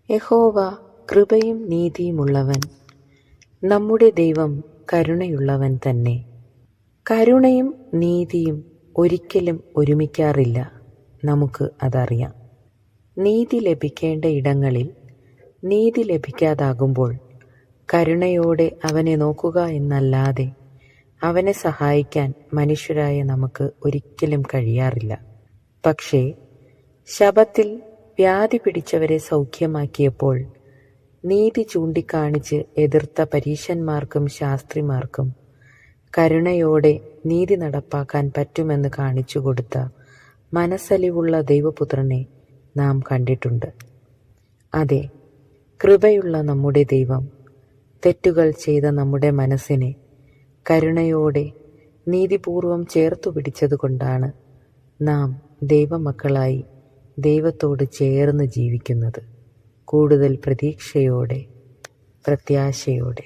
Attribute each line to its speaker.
Speaker 1: യഹോവ കൃപയും നീതിയുമുള്ളവൻ, നമ്മുടെ ദൈവം കരുണയുള്ളവൻ തന്നെ. കരുണയും നീതിയും ഒരിക്കലും ഒരുമിക്കാറില്ല, നമുക്ക് അതറിയാം. നീതി ലഭിക്കേണ്ട ഇടങ്ങളിൽ നീതി ലഭിക്കാതാകുമ്പോൾ കരുണയോടെ അവനെ നോക്കുക എന്നല്ലാതെ അവനെ സഹായിക്കാൻ മനുഷ്യരായ നമുക്ക് ഒരിക്കലും കഴിയാറില്ല. പക്ഷേ ശബത്തിൽ വ്യാധി പിടിച്ചവരെ സൗഖ്യമാക്കിയപ്പോൾ നീതി ചൂണ്ടിക്കാണിച്ച് എതിർത്ത പരീശന്മാർക്കും ശാസ്ത്രിമാർക്കും കരുണയോടെ നീതി നടപ്പാക്കാൻ പറ്റുമെന്ന് കാണിച്ചു കൊടുത്ത മനസ്സലിവുള്ള ദൈവപുത്രനെ നാം കണ്ടിട്ടുണ്ട്. അതെ, കൃപയുള്ള നമ്മുടെ ദൈവം തെറ്റുകൾ ചെയ്ത നമ്മുടെ മനസ്സിനെ കരുണയോടെ നീതിപൂർവം ചേർത്തു പിടിച്ചതുകൊണ്ടാണ് നാം ദൈവമക്കളായി ദൈവത്തോട് ചേർന്ന് ജീവിക്കുന്നത്, കൂടുതൽ പ്രതീക്ഷയോടെ, പ്രത്യാശയോടെ.